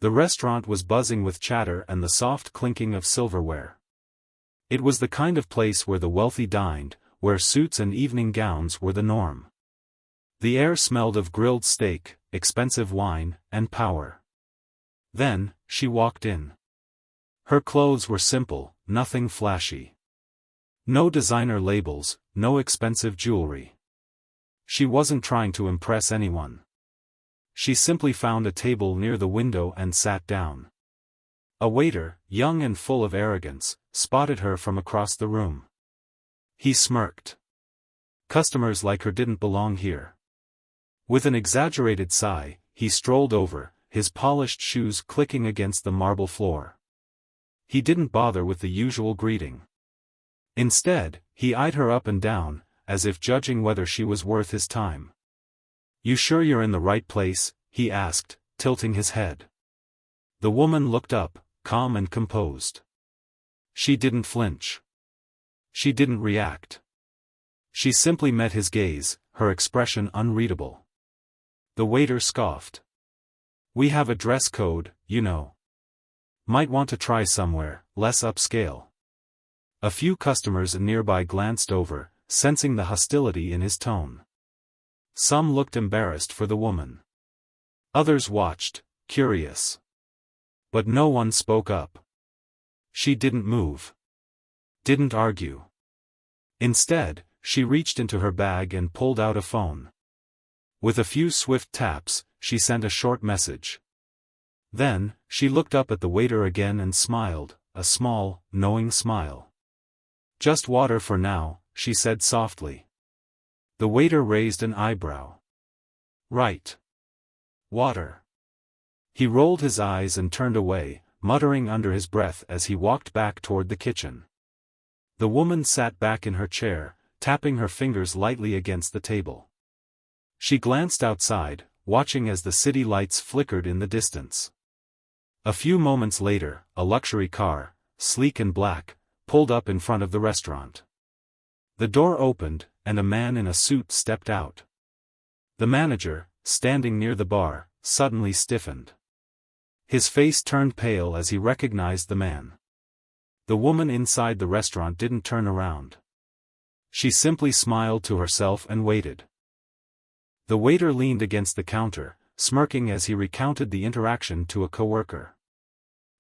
The restaurant was buzzing with chatter and the soft clinking of silverware. It was the kind of place where the wealthy dined, where suits and evening gowns were the norm. The air smelled of grilled steak, expensive wine, and power. Then, she walked in. Her clothes were simple, nothing flashy. No designer labels, no expensive jewelry. She wasn't trying to impress anyone. She simply found a table near the window and sat down. A waiter, young and full of arrogance, spotted her from across the room. He smirked. Customers like her didn't belong here. With an exaggerated sigh, he strolled over, his polished shoes clicking against the marble floor. He didn't bother with the usual greeting. Instead, he eyed her up and down, as if judging whether she was worth his time. "You sure you're in the right place?" he asked, tilting his head. The woman looked up, calm and composed. She didn't flinch. She didn't react. She simply met his gaze, her expression unreadable. The waiter scoffed. "We have a dress code, you know. Might want to try somewhere less upscale." A few customers nearby glanced over, sensing the hostility in his tone. Some looked embarrassed for the woman. Others watched, curious. But no one spoke up. She didn't move. Didn't argue. Instead, she reached into her bag and pulled out a phone. With a few swift taps, she sent a short message. Then, she looked up at the waiter again and smiled, a small, knowing smile. "Just water for now," she said softly. The waiter raised an eyebrow. "Right. Water." He rolled his eyes and turned away, muttering under his breath as he walked back toward the kitchen. The woman sat back in her chair, tapping her fingers lightly against the table. She glanced outside, watching as the city lights flickered in the distance. A few moments later, a luxury car, sleek and black, pulled up in front of the restaurant. The door opened, and a man in a suit stepped out. The manager, standing near the bar, suddenly stiffened. His face turned pale as he recognized the man. The woman inside the restaurant didn't turn around. She simply smiled to herself and waited. The waiter leaned against the counter, smirking as he recounted the interaction to a coworker.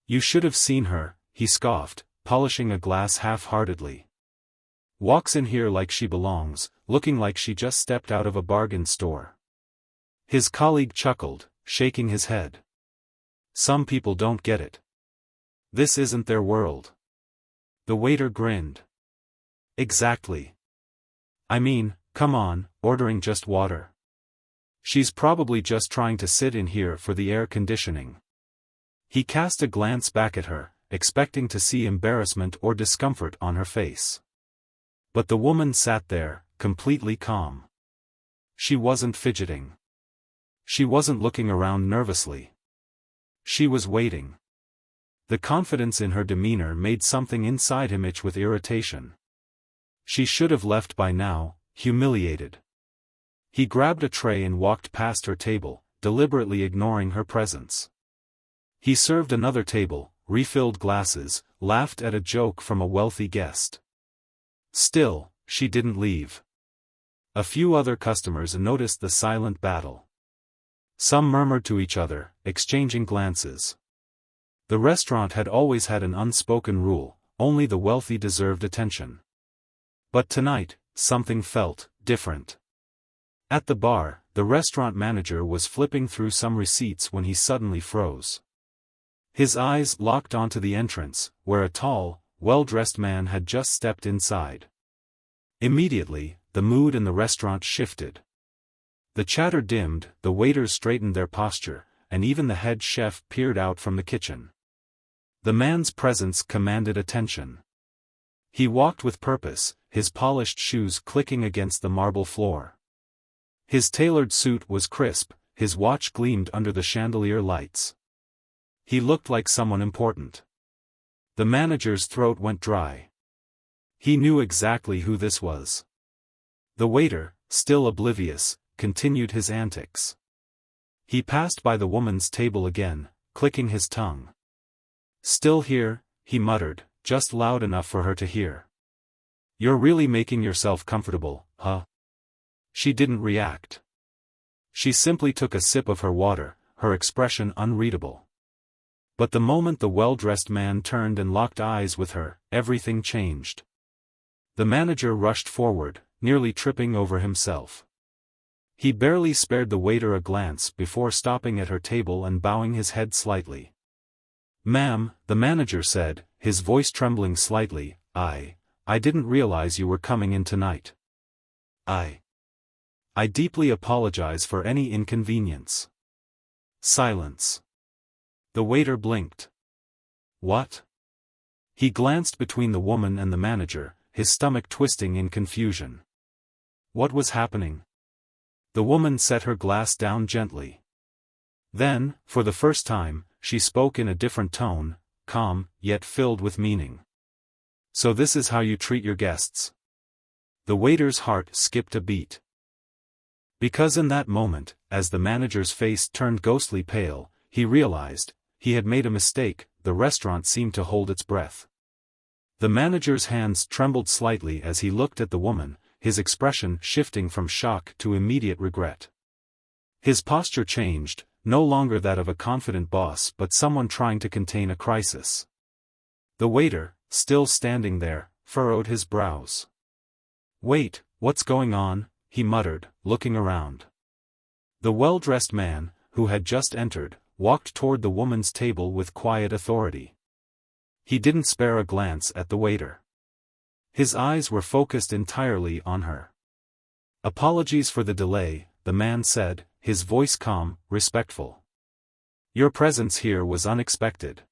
"You should have seen her," he scoffed, polishing a glass half-heartedly. "Walks in here like she belongs, looking like she just stepped out of a bargain store." His colleague chuckled, shaking his head. "Some people don't get it. This isn't their world." The waiter grinned. "Exactly. I mean, come on, ordering just water. She's probably just trying to sit in here for the air conditioning." He cast a glance back at her, expecting to see embarrassment or discomfort on her face. But the woman sat there, completely calm. She wasn't fidgeting. She wasn't looking around nervously. She was waiting. The confidence in her demeanor made something inside him itch with irritation. She should have left by now, humiliated. He grabbed a tray and walked past her table, deliberately ignoring her presence. He served another table, refilled glasses, laughed at a joke from a wealthy guest. Still, she didn't leave. A few other customers noticed the silent battle. Some murmured to each other, exchanging glances. The restaurant had always had an unspoken rule: only the wealthy deserved attention. But tonight, something felt different. At the bar, the restaurant manager was flipping through some receipts when he suddenly froze. His eyes locked onto the entrance, where a tall, well-dressed man had just stepped inside. Immediately, the mood in the restaurant shifted. The chatter dimmed, the waiters straightened their posture, and even the head chef peered out from the kitchen. The man's presence commanded attention. He walked with purpose, his polished shoes clicking against the marble floor. His tailored suit was crisp, his watch gleamed under the chandelier lights. He looked like someone important. The manager's throat went dry. He knew exactly who this was. The waiter, still oblivious, continued his antics. He passed by the woman's table again, clicking his tongue. "Still here," he muttered, just loud enough for her to hear. "You're really making yourself comfortable, huh?" She didn't react. She simply took a sip of her water, her expression unreadable. But the moment the well-dressed man turned and locked eyes with her, everything changed. The manager rushed forward, nearly tripping over himself. He barely spared the waiter a glance before stopping at her table and bowing his head slightly. "Ma'am," the manager said, his voice trembling slightly, I didn't realize you were coming in tonight. I deeply apologize for any inconvenience." Silence. The waiter blinked. "What?" He glanced between the woman and the manager, his stomach twisting in confusion. What was happening? The woman set her glass down gently. Then, for the first time, she spoke in a different tone, calm, yet filled with meaning. "So this is how you treat your guests?" The waiter's heart skipped a beat. Because in that moment, as the manager's face turned ghostly pale, he realized, he had made a mistake. The restaurant seemed to hold its breath. The manager's hands trembled slightly as he looked at the woman, his expression shifting from shock to immediate regret. His posture changed, no longer that of a confident boss but someone trying to contain a crisis. The waiter, still standing there, furrowed his brows. "Wait, what's going on?" he muttered, looking around. The well-dressed man, who had just entered, walked toward the woman's table with quiet authority. He didn't spare a glance at the waiter. His eyes were focused entirely on her. "Apologies for the delay," the man said, his voice calm, respectful. "Your presence here was unexpected.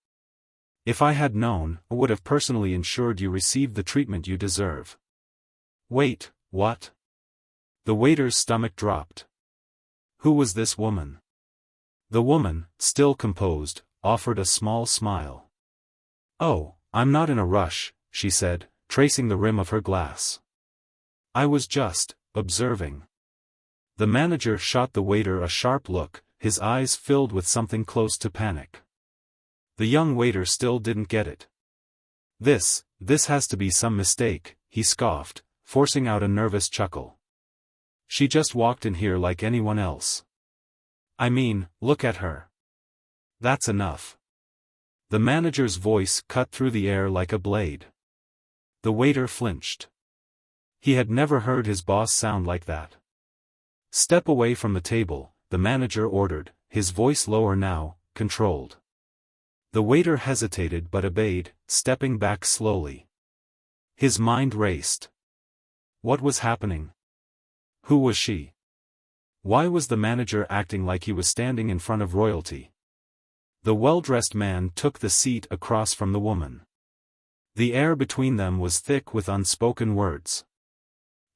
If I had known, I would have personally ensured you received the treatment you deserve." "Wait, what?" The waiter's stomach dropped. Who was this woman? The woman, still composed, offered a small smile. "Oh, I'm not in a rush," she said, tracing the rim of her glass. "I was just observing." The manager shot the waiter a sharp look, his eyes filled with something close to panic. The young waiter still didn't get it. This has to be some mistake," he scoffed, forcing out a nervous chuckle. "She just walked in here like anyone else. I mean, look at her. That's enough." The manager's voice cut through the air like a blade. The waiter flinched. He had never heard his boss sound like that. "Step away from the table," the manager ordered, his voice lower now, controlled. The waiter hesitated but obeyed, stepping back slowly. His mind raced. What was happening? Who was she? Why was the manager acting like he was standing in front of royalty? The well-dressed man took the seat across from the woman. The air between them was thick with unspoken words.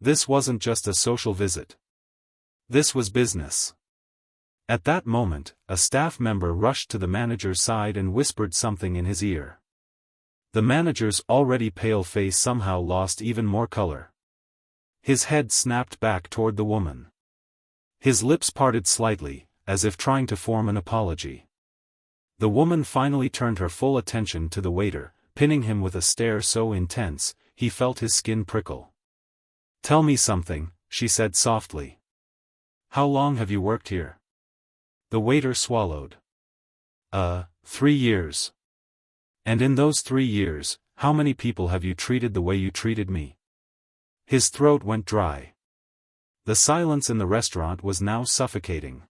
This wasn't just a social visit. This was business. At that moment, a staff member rushed to the manager's side and whispered something in his ear. The manager's already pale face somehow lost even more color. His head snapped back toward the woman. His lips parted slightly, as if trying to form an apology. The woman finally turned her full attention to the waiter, pinning him with a stare so intense, he felt his skin prickle. "Tell me something," she said softly. "How long have you worked here?" The waiter swallowed. 3 years. "And in those 3 years, how many people have you treated the way you treated me?" His throat went dry. The silence in the restaurant was now suffocating.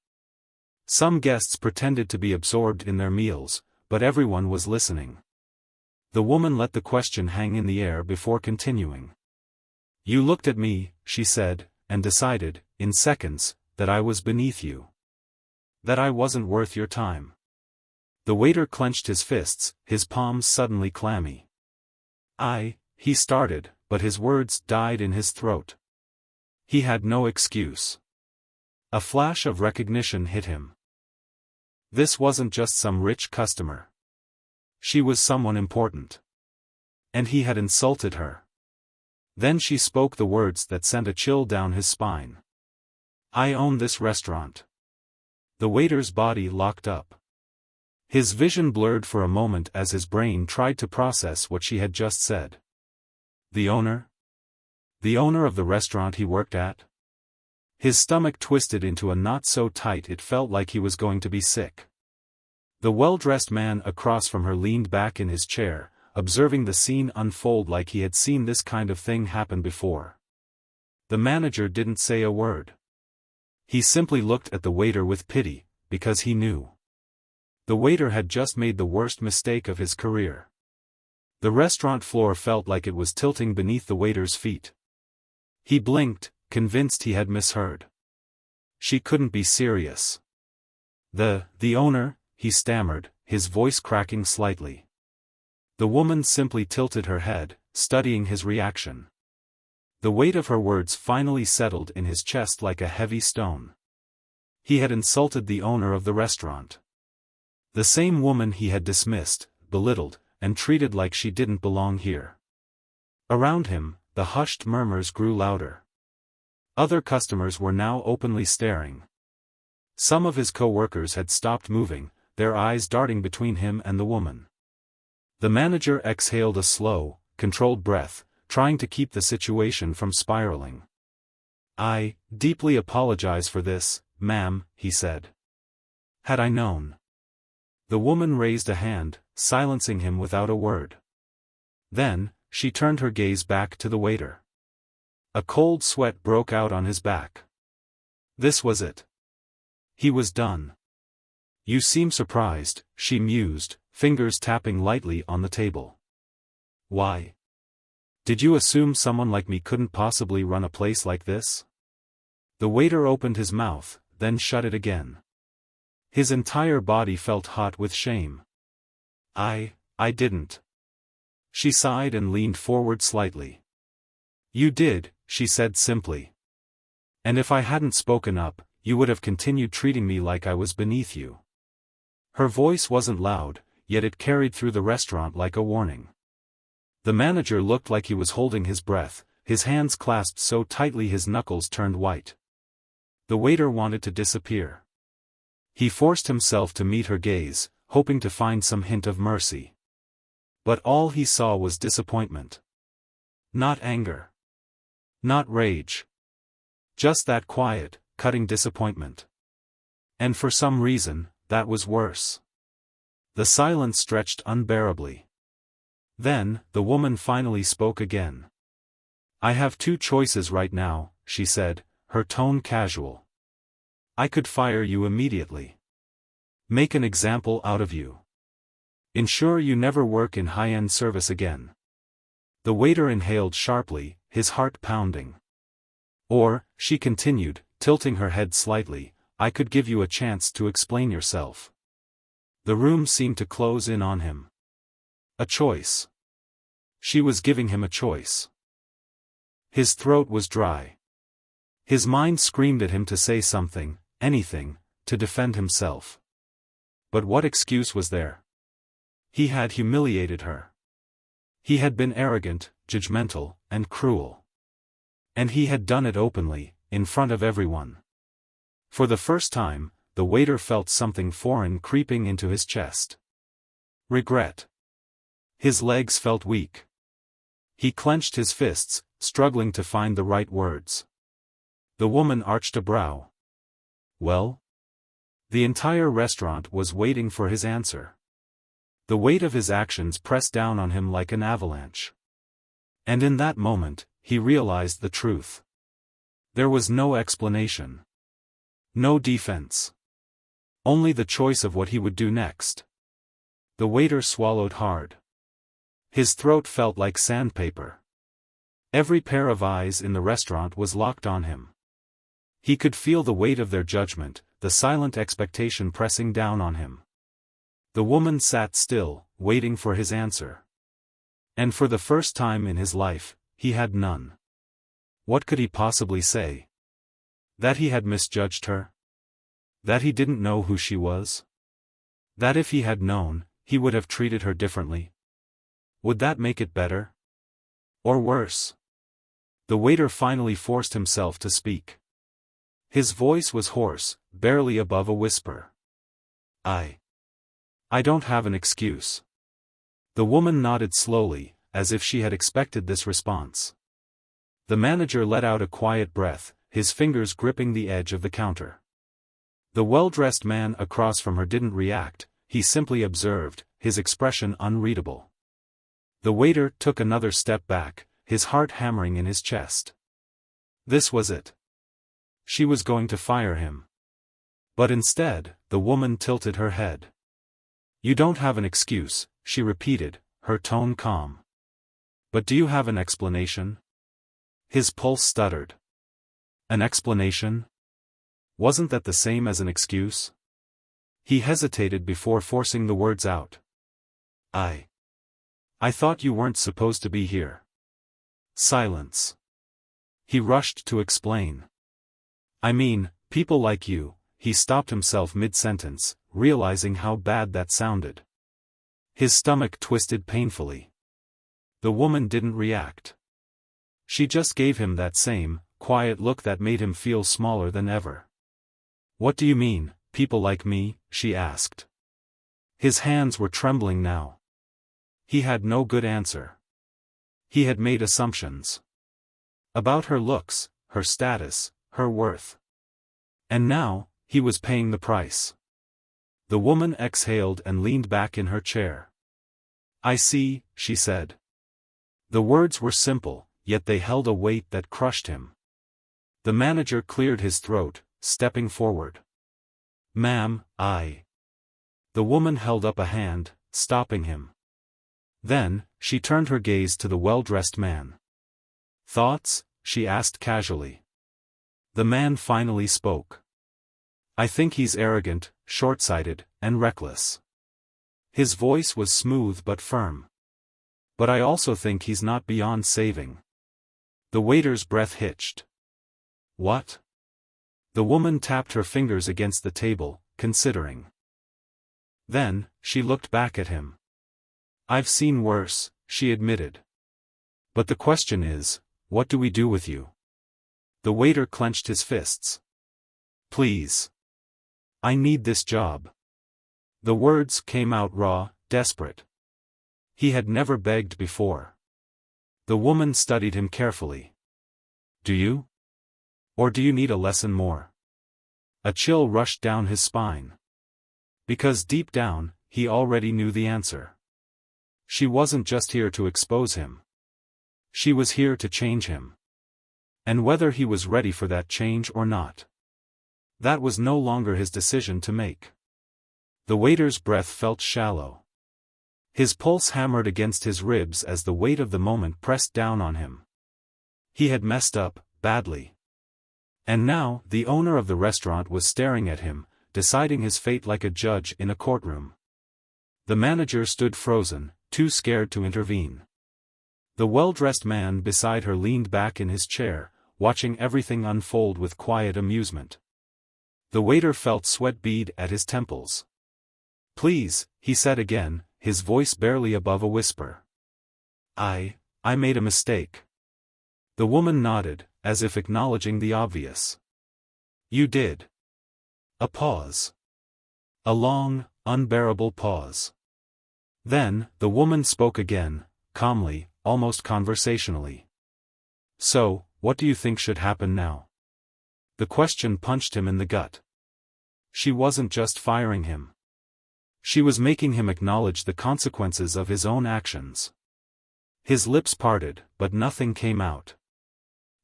Some guests pretended to be absorbed in their meals, but everyone was listening. The woman let the question hang in the air before continuing. "You looked at me," she said, "and decided, in seconds, that I was beneath you. That I wasn't worth your time." The waiter clenched his fists, his palms suddenly clammy. He started, but his words died in his throat. He had no excuse. A flash of recognition hit him. This wasn't just some rich customer. She was someone important. And he had insulted her. Then she spoke the words that sent a chill down his spine. "I own this restaurant." The waiter's body locked up. His vision blurred for a moment as his brain tried to process what she had just said. The owner? The owner of the restaurant he worked at? His stomach twisted into a knot so tight it felt like he was going to be sick. The well-dressed man across from her leaned back in his chair, observing the scene unfold like he had seen this kind of thing happen before. The manager didn't say a word. He simply looked at the waiter with pity, because he knew. The waiter had just made the worst mistake of his career. The restaurant floor felt like it was tilting beneath the waiter's feet. He blinked, convinced he had misheard. She couldn't be serious. The owner, he stammered, his voice cracking slightly. The woman simply tilted her head, studying his reaction. The weight of her words finally settled in his chest like a heavy stone. He had insulted the owner of the restaurant. The same woman he had dismissed, belittled, and treated like she didn't belong here. Around him, the hushed murmurs grew louder. Other customers were now openly staring. Some of his co-workers had stopped moving, their eyes darting between him and the woman. The manager exhaled a slow, controlled breath, trying to keep the situation from spiraling. "I deeply apologize for this, ma'am," he said. "Had I known." The woman raised a hand, silencing him without a word. Then, she turned her gaze back to the waiter. A cold sweat broke out on his back. This was it. He was done. "You seem surprised," she mused, fingers tapping lightly on the table. "Why? Did you assume someone like me couldn't possibly run a place like this?" The waiter opened his mouth, then shut it again. His entire body felt hot with shame. I didn't." She sighed and leaned forward slightly. "You did," she said simply. "And if I hadn't spoken up, you would have continued treating me like I was beneath you." Her voice wasn't loud, yet it carried through the restaurant like a warning. The manager looked like he was holding his breath, his hands clasped so tightly his knuckles turned white. The waiter wanted to disappear. He forced himself to meet her gaze, hoping to find some hint of mercy. But all he saw was disappointment. Not anger. Not rage. Just that quiet, cutting disappointment. And for some reason, that was worse. The silence stretched unbearably. Then, the woman finally spoke again. "I have two choices right now," she said, her tone casual. "I could fire you immediately. Make an example out of you. Ensure you never work in high-end service again." The waiter inhaled sharply, his heart pounding. "Or," she continued, tilting her head slightly, "I could give you a chance to explain yourself." The room seemed to close in on him. A choice. She was giving him a choice. His throat was dry. His mind screamed at him to say something, anything, to defend himself. But what excuse was there? He had humiliated her. He had been arrogant, judgmental, and cruel. And he had done it openly, in front of everyone. For the first time, the waiter felt something foreign creeping into his chest. Regret. His legs felt weak. He clenched his fists, struggling to find the right words. The woman arched a brow. Well? The entire restaurant was waiting for his answer. The weight of his actions pressed down on him like an avalanche. And in that moment, he realized the truth. There was no explanation. No defense. Only the choice of what he would do next. The waiter swallowed hard. His throat felt like sandpaper. Every pair of eyes in the restaurant was locked on him. He could feel the weight of their judgment, the silent expectation pressing down on him. The woman sat still, waiting for his answer. And for the first time in his life, he had none. What could he possibly say? That he had misjudged her? That he didn't know who she was? That if he had known, he would have treated her differently? Would that make it better? Or worse? The waiter finally forced himself to speak. His voice was hoarse, barely above a whisper. I I don't have an excuse. The woman nodded slowly, as if she had expected this response. The manager let out a quiet breath, his fingers gripping the edge of the counter. The well-dressed man across from her didn't react, he simply observed, his expression unreadable. The waiter took another step back, his heart hammering in his chest. This was it. She was going to fire him. But instead, the woman tilted her head. You don't have an excuse, she repeated, her tone calm. But do you have an explanation? His pulse stuttered. An explanation? Wasn't that the same as an excuse? He hesitated before forcing the words out. I thought you weren't supposed to be here. Silence. He rushed to explain. I mean, people like you. He stopped himself mid-sentence, realizing how bad that sounded. His stomach twisted painfully. The woman didn't react. She just gave him that same, quiet look that made him feel smaller than ever. What do you mean, people like me? She asked. His hands were trembling now. He had no good answer. He had made assumptions. About her looks, her status, her worth. And now, he was paying the price. The woman exhaled and leaned back in her chair. I see, she said. The words were simple, yet they held a weight that crushed him. The manager cleared his throat, stepping forward. Ma'am, The woman held up a hand, stopping him. Then, she turned her gaze to the well-dressed man. Thoughts? She asked casually. The man finally spoke. I think he's arrogant, short-sighted, and reckless. His voice was smooth but firm. But I also think he's not beyond saving. The waiter's breath hitched. What? The woman tapped her fingers against the table, considering. Then, she looked back at him. I've seen worse, she admitted. But the question is, what do we do with you? The waiter clenched his fists. Please. I need this job. The words came out raw, desperate. He had never begged before. The woman studied him carefully. Do you? Or do you need a lesson more? A chill rushed down his spine. Because deep down, he already knew the answer. She wasn't just here to expose him. She was here to change him. And whether he was ready for that change or not. That was no longer his decision to make. The waiter's breath felt shallow. His pulse hammered against his ribs as the weight of the moment pressed down on him. He had messed up, badly. And now, the owner of the restaurant was staring at him, deciding his fate like a judge in a courtroom. The manager stood frozen, too scared to intervene. The well-dressed man beside her leaned back in his chair, watching everything unfold with quiet amusement. The waiter felt sweat bead at his temples. Please, he said again, his voice barely above a whisper. I made a mistake. The woman nodded, as if acknowledging the obvious. You did. A pause. A long, unbearable pause. Then, the woman spoke again, calmly, almost conversationally. So, what do you think should happen now? The question punched him in the gut. She wasn't just firing him. She was making him acknowledge the consequences of his own actions. His lips parted, but nothing came out.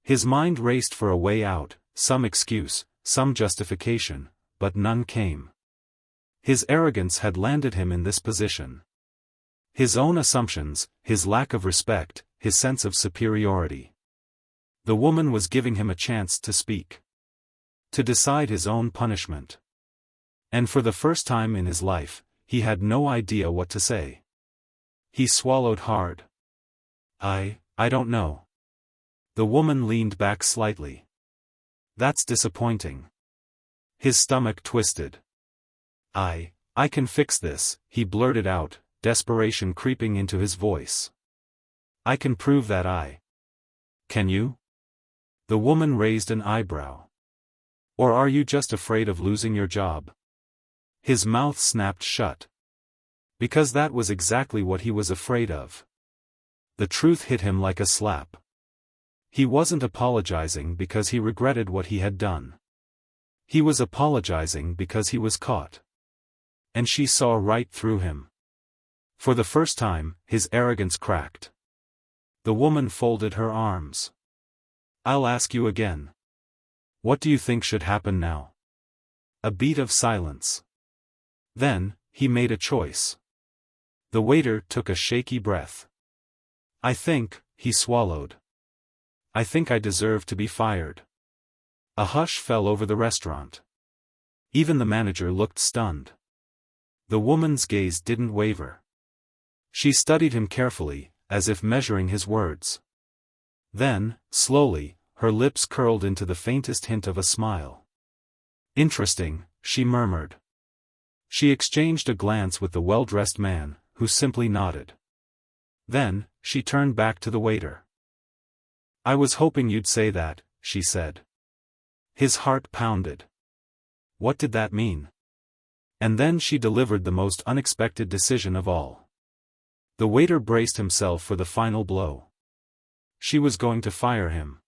His mind raced for a way out, some excuse, some justification, but none came. His arrogance had landed him in this position. His own assumptions, his lack of respect, his sense of superiority. The woman was giving him a chance to speak. To decide his own punishment. And for the first time in his life, he had no idea what to say. He swallowed hard. I don't know. The woman leaned back slightly. That's disappointing. His stomach twisted. I can fix this, he blurted out, desperation creeping into his voice. I can prove that I. Can you? The woman raised an eyebrow. Or are you just afraid of losing your job? His mouth snapped shut. Because that was exactly what he was afraid of. The truth hit him like a slap. He wasn't apologizing because he regretted what he had done. He was apologizing because he was caught. And she saw right through him. For the first time, his arrogance cracked. The woman folded her arms. "I'll ask you again. What do you think should happen now?" A beat of silence. Then, he made a choice. The waiter took a shaky breath. "I think," he swallowed. "I think I deserve to be fired." A hush fell over the restaurant. Even the manager looked stunned. The woman's gaze didn't waver. She studied him carefully, as if measuring his words. Then, slowly, her lips curled into the faintest hint of a smile. "Interesting," she murmured. She exchanged a glance with the well-dressed man, who simply nodded. Then, she turned back to the waiter. "I was hoping you'd say that," she said. His heart pounded. What did that mean? And then she delivered the most unexpected decision of all. The waiter braced himself for the final blow. She was going to fire him.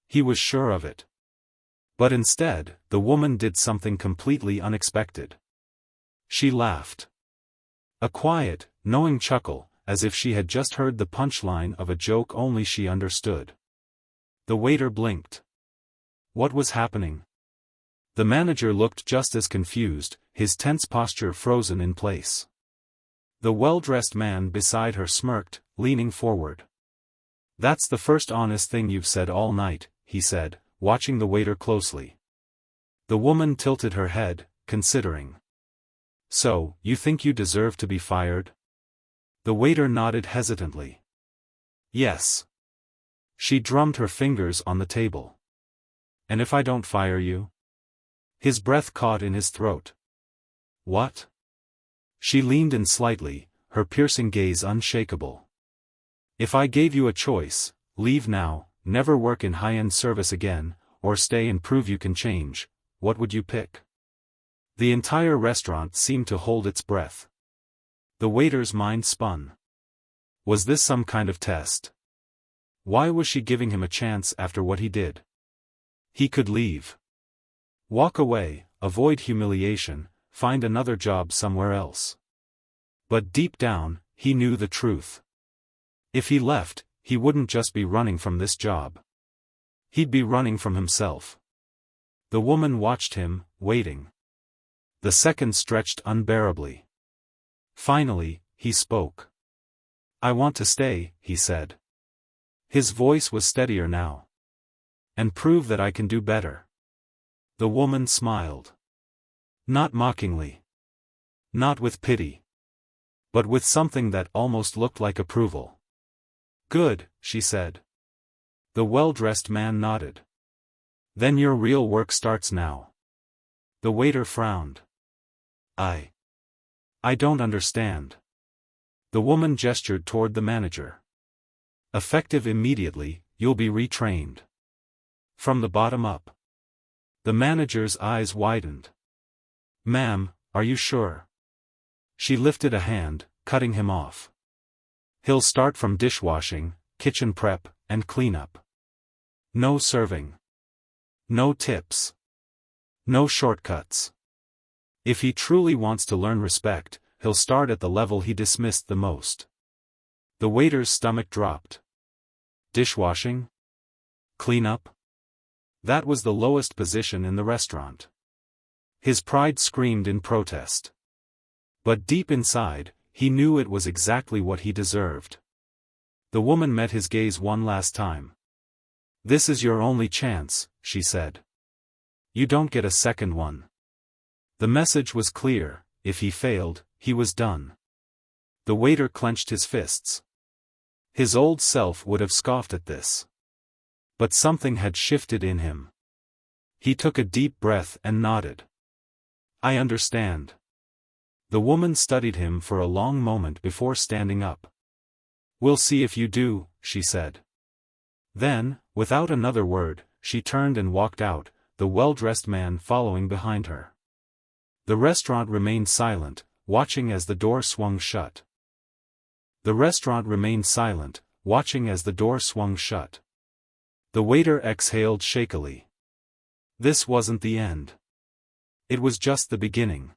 He was sure of it. But instead, the woman did something completely unexpected. She laughed. A quiet, knowing chuckle, as if she had just heard the punchline of a joke only she understood. The waiter blinked. What was happening? The manager looked just as confused, his tense posture frozen in place. The well-dressed man beside her smirked, leaning forward. "That's the first honest thing you've said all night," he said, watching the waiter closely. The woman tilted her head, considering. "So, you think you deserve to be fired?" The waiter nodded hesitantly. "Yes." She drummed her fingers on the table. "And if I don't fire you?" His breath caught in his throat. "What?" She leaned in slightly, her piercing gaze unshakable. "If I gave you a choice, leave now, never work in high-end service again, or stay and prove you can change, what would you pick?" The entire restaurant seemed to hold its breath. The waiter's mind spun. Was this some kind of test? Why was she giving him a chance after what he did? He could leave. Walk away, avoid humiliation, find another job somewhere else. But deep down, he knew the truth. If he left, he wouldn't just be running from this job. He'd be running from himself. The woman watched him, waiting. The seconds stretched unbearably. Finally, he spoke. "I want to stay," he said. His voice was steadier now. "And prove that I can do better." The woman smiled. Not mockingly. Not with pity. But with something that almost looked like approval. "Good," she said. The well-dressed man nodded. "Then your real work starts now." The waiter frowned. I don't understand." The woman gestured toward the manager. "Effective immediately, you'll be retrained. From the bottom up." The manager's eyes widened. "Ma'am, are you sure?" She lifted a hand, cutting him off. "He'll start from dishwashing, kitchen prep, and cleanup. No serving. No tips. No shortcuts. If he truly wants to learn respect, he'll start at the level he dismissed the most." The waiter's stomach dropped. Dishwashing? Cleanup? That was the lowest position in the restaurant. His pride screamed in protest. But deep inside, he knew it was exactly what he deserved. The woman met his gaze one last time. "This is your only chance," she said. "You don't get a second one." The message was clear: if he failed, he was done. The waiter clenched his fists. His old self would have scoffed at this. But something had shifted in him. He took a deep breath and nodded. "I understand." The woman studied him for a long moment before standing up. "We'll see if you do," she said. Then, without another word, she turned and walked out, the well-dressed man following behind her. The restaurant remained silent, watching as the door swung shut. The restaurant remained silent, watching as the door swung shut. The waiter exhaled shakily. This wasn't the end. It was just the beginning.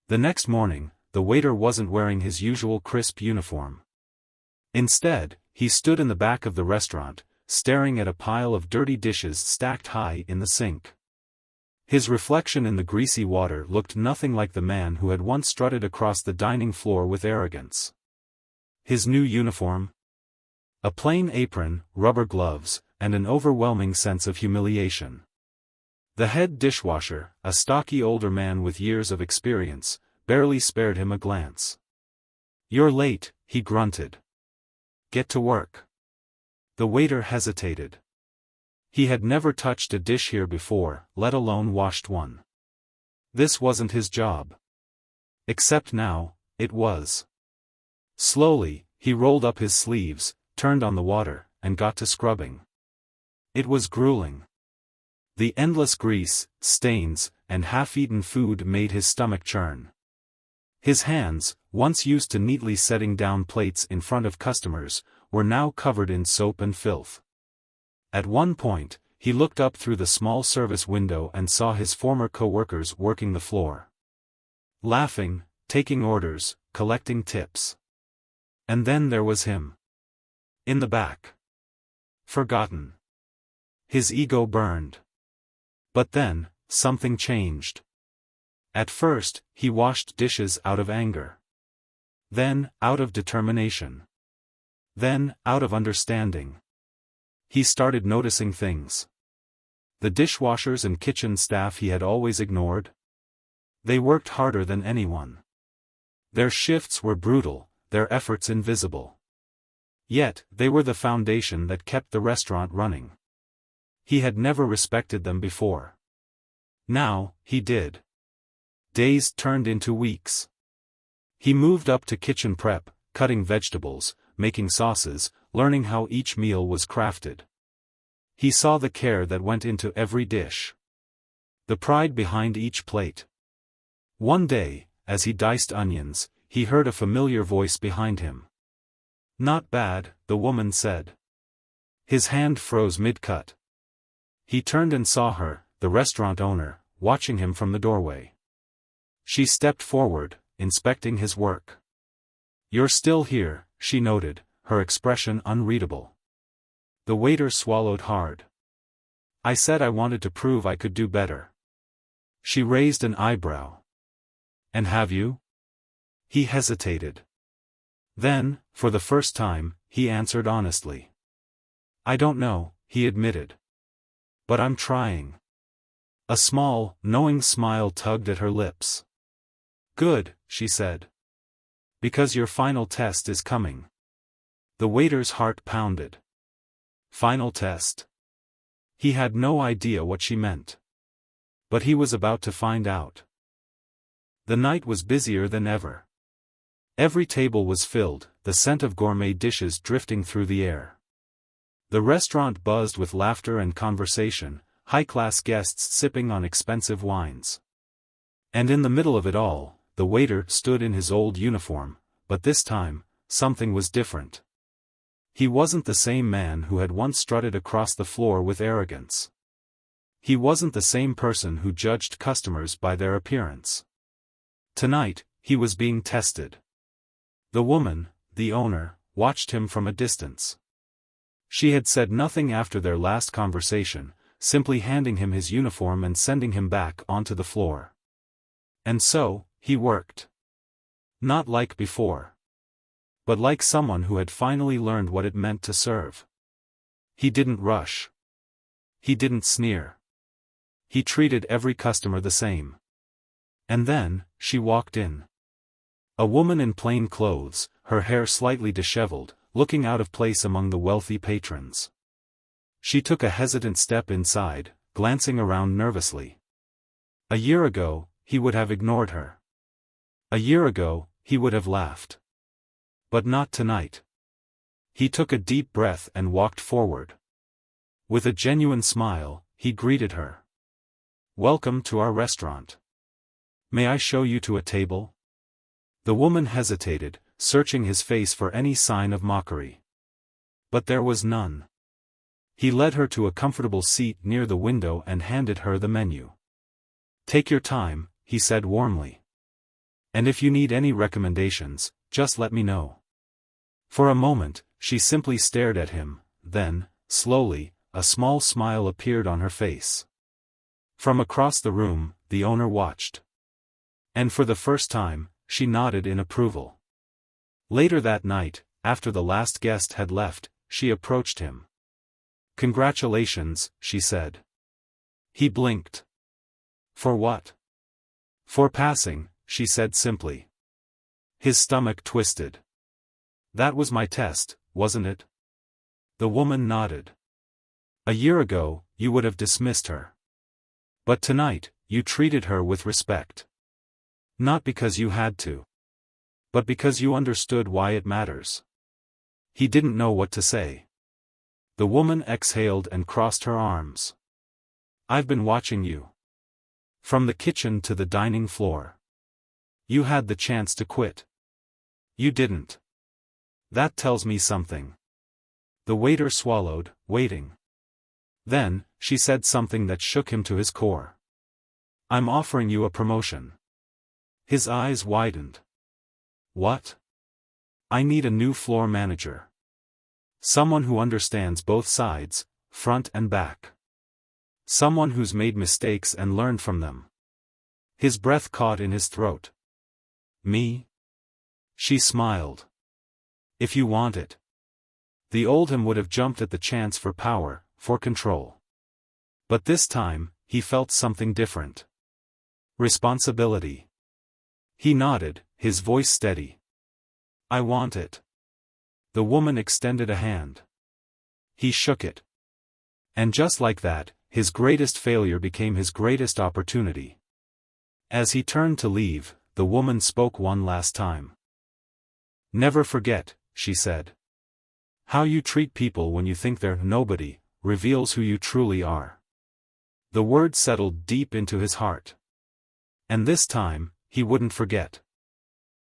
The next morning, the waiter wasn't wearing his usual crisp uniform. Instead, he stood in the back of the restaurant, staring at a pile of dirty dishes stacked high in the sink. His reflection in the greasy water looked nothing like the man who had once strutted across the dining floor with arrogance. His new uniform? A plain apron, rubber gloves, and an overwhelming sense of humiliation. The head dishwasher, a stocky older man with years of experience, barely spared him a glance. "You're late," he grunted. "Get to work." The waiter hesitated. He had never touched a dish here before, let alone washed one. This wasn't his job. Except now, it was. Slowly, he rolled up his sleeves, turned on the water, and got to scrubbing. It was grueling. The endless grease, stains, and half-eaten food made his stomach churn. His hands, once used to neatly setting down plates in front of customers, were now covered in soap and filth. At one point, he looked up through the small service window and saw his former co-workers working the floor. Laughing, taking orders, collecting tips. And then there was him. In the back. Forgotten. His ego burned. But then, something changed. At first, he washed dishes out of anger. Then, out of determination. Then, out of understanding. He started noticing things. The dishwashers and kitchen staff he had always ignored. They worked harder than anyone. Their shifts were brutal, their efforts invisible. Yet, they were the foundation that kept the restaurant running. He had never respected them before. Now, he did. Days turned into weeks. He moved up to kitchen prep, cutting vegetables, making sauces, learning how each meal was crafted. He saw the care that went into every dish. The pride behind each plate. One day, as he diced onions, he heard a familiar voice behind him. "Not bad," the woman said. His hand froze mid-cut. He turned and saw her, the restaurant owner, watching him from the doorway. She stepped forward, inspecting his work. "You're still here," she noted, her expression unreadable. The waiter swallowed hard. "I said I wanted to prove I could do better." She raised an eyebrow. "And have you?" He hesitated. Then, for the first time, he answered honestly. "I don't know," he admitted. "But I'm trying." A small, knowing smile tugged at her lips. "Good," she said. "Because your final test is coming." The waiter's heart pounded. Final test? He had no idea what she meant. But he was about to find out. The night was busier than ever. Every table was filled, the scent of gourmet dishes drifting through the air. The restaurant buzzed with laughter and conversation, high-class guests sipping on expensive wines. And in the middle of it all, the waiter stood in his old uniform, but this time, something was different. He wasn't the same man who had once strutted across the floor with arrogance. He wasn't the same person who judged customers by their appearance. Tonight, he was being tested. The woman, the owner, watched him from a distance. She had said nothing after their last conversation, simply handing him his uniform and sending him back onto the floor. And so, he worked. Not like before. But like someone who had finally learned what it meant to serve. He didn't rush. He didn't sneer. He treated every customer the same. And then, she walked in. A woman in plain clothes, her hair slightly disheveled, looking out of place among the wealthy patrons. She took a hesitant step inside, glancing around nervously. A year ago, he would have ignored her. A year ago, he would have laughed. But not tonight. He took a deep breath and walked forward. With a genuine smile, he greeted her. "Welcome to our restaurant. May I show you to a table?" The woman hesitated, searching his face for any sign of mockery. But there was none. He led her to a comfortable seat near the window and handed her the menu. "Take your time," he said warmly. "And if you need any recommendations, just let me know." For a moment, she simply stared at him, then, slowly, a small smile appeared on her face. From across the room, the owner watched. And for the first time, she nodded in approval. Later that night, after the last guest had left, she approached him. "Congratulations," she said. He blinked. "For what?" "For passing," she said simply. His stomach twisted. "That was my test, wasn't it?" The woman nodded. "A year ago, you would have dismissed her. But tonight, you treated her with respect. Not because you had to. But because you understood why it matters." He didn't know what to say. The woman exhaled and crossed her arms. "I've been watching you. From the kitchen to the dining floor. You had the chance to quit. You didn't. That tells me something." The waiter swallowed, waiting. Then, she said something that shook him to his core. "I'm offering you a promotion." His eyes widened. "What?" "I need a new floor manager. Someone who understands both sides, front and back. Someone who's made mistakes and learned from them." His breath caught in his throat. "Me?" She smiled. "If you want it." The old him would have jumped at the chance for power, for control. But this time, he felt something different. Responsibility. He nodded, his voice steady. "I want it." The woman extended a hand. He shook it. And just like that, his greatest failure became his greatest opportunity. As he turned to leave, the woman spoke one last time. "Never forget," she said. "How you treat people when you think they're nobody, reveals who you truly are." The word settled deep into his heart. And this time, he wouldn't forget.